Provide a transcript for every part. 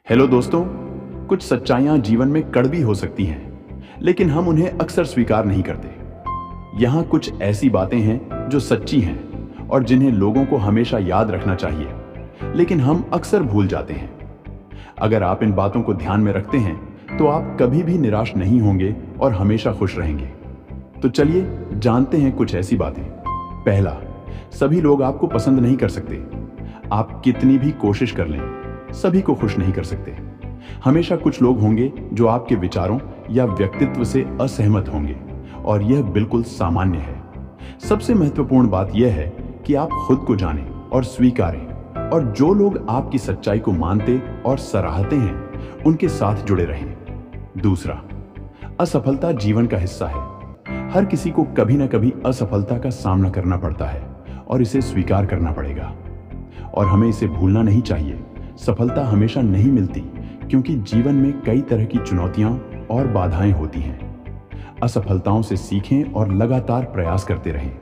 Hello दोस्तों, कुछ सच्चाइयां जीवन में कड़वी हो सकती हैं, लेकिन हम उन्हें अक्सर स्वीकार नहीं करते। यहाँ कुछ ऐसी बातें हैं जो सच्ची हैं और जिन्हें लोगों को हमेशा याद रखना चाहिए, लेकिन हम अक्सर भूल जाते हैं। अगर आप इन बातों को ध्यान में रखते हैं, तो आप कभी भी निराश नहीं होंगे और हमेशा खुश रहेंगे। तो चलिए जानते हैं कुछ ऐसी बातें। पहला, सभी लोग आपको पसंद नहीं कर सकते। आप कितनी भी कोशिश कर लें, सभी को खुश नहीं कर सकते। हमेशा कुछ लोग होंगे जो आपके विचारों या व्यक्तित्व से असहमत होंगे, और यह बिल्कुल सामान्य है। सबसे महत्वपूर्ण बात यह है कि आप खुद को जानें और स्वीकारें, और जो लोग आपकी सच्चाई को मानते और सराहते हैं, उनके साथ जुड़े रहें। दूसरा, असफलता जीवन का हिस्सा है। हर किसी को कभी ना कभी असफलता का सामना करना पड़ता है और इसे स्वीकार करना पड़ेगा। और हमें इसे भूलना नहीं चाहिए। सफलता हमेशा नहीं मिलती, क्योंकि जीवन में कई तरह की चुनौतियां और बाधाएं होती हैं। असफलताओं से सीखें और लगातार प्रयास करते रहें।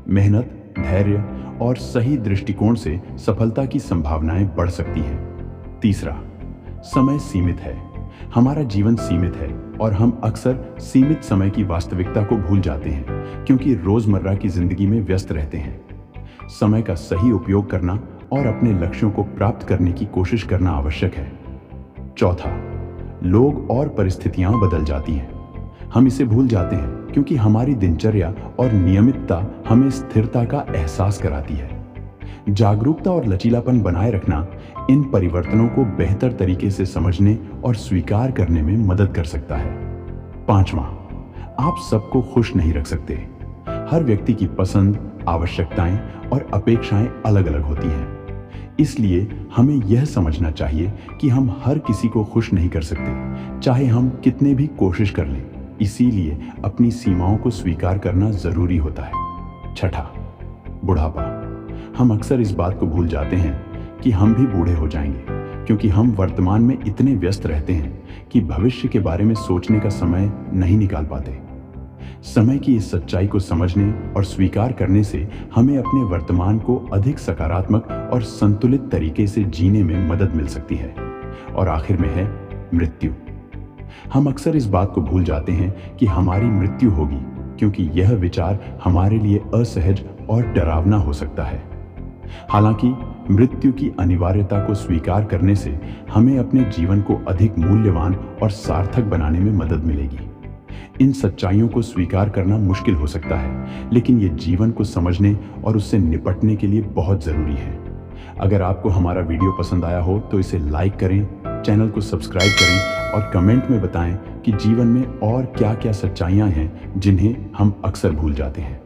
मेहनत, धैर्य और सही दृष्टिकोण से सफलता की संभावनाएं बढ़ सकती हैं। तीसरा, समय सीमित है। हमारा जीवन सीमित है और हम अक्सर सीमित समय की वास्तविकता को भूल जाते हैं, क्योंकि रोजमर्रा की जिंदगी में व्यस्त रहते हैं। समय का सही उपयोग करना और अपने लक्ष्यों को प्राप्त करने की कोशिश करना आवश्यक है। चौथा, लोग और परिस्थितियां बदल जाती हैं। हम इसे भूल जाते हैं, क्योंकि हमारी दिनचर्या और नियमितता हमें स्थिरता का एहसास कराती है। जागरूकता और लचीलापन बनाए रखना इन परिवर्तनों को बेहतर तरीके से समझने और स्वीकार करने में मदद कर सकता है। पांचवा, आप सबको खुश नहीं रख सकते। हर व्यक्ति की पसंद, आवश्यकताएं और अपेक्षाएं अलग अलग होती हैं। इसलिए हमें यह समझना चाहिए कि हम हर किसी को खुश नहीं कर सकते, चाहे हम कितने भी कोशिश कर लें। इसीलिए अपनी सीमाओं को स्वीकार करना जरूरी होता है। छठा, बुढ़ापा। हम अक्सर इस बात को भूल जाते हैं कि हम भी बूढ़े हो जाएंगे, क्योंकि हम वर्तमान में इतने व्यस्त रहते हैं कि भविष्य के बारे में सोचने का समय नहीं निकाल पाते। समय की इस सच्चाई को समझने और स्वीकार करने से हमें अपने वर्तमान को अधिक सकारात्मक और संतुलित तरीके से जीने में मदद मिल सकती है। और आखिर में है मृत्यु। हम अक्सर इस बात को भूल जाते हैं कि हमारी मृत्यु होगी, क्योंकि यह विचार हमारे लिए असहज और डरावना हो सकता है। हालांकि मृत्यु की अनिवार्यता को स्वीकार करने से हमें अपने जीवन को अधिक मूल्यवान और सार्थक बनाने में मदद मिलेगी। इन सच्चाइयों को स्वीकार करना मुश्किल हो सकता है, लेकिन ये जीवन को समझने और उससे निपटने के लिए बहुत जरूरी है। अगर आपको हमारा वीडियो पसंद आया हो तो इसे लाइक करें, चैनल को सब्सक्राइब करें और कमेंट में बताएं कि जीवन में और क्या क्या सच्चाइयां हैं जिन्हें हम अक्सर भूल जाते हैं।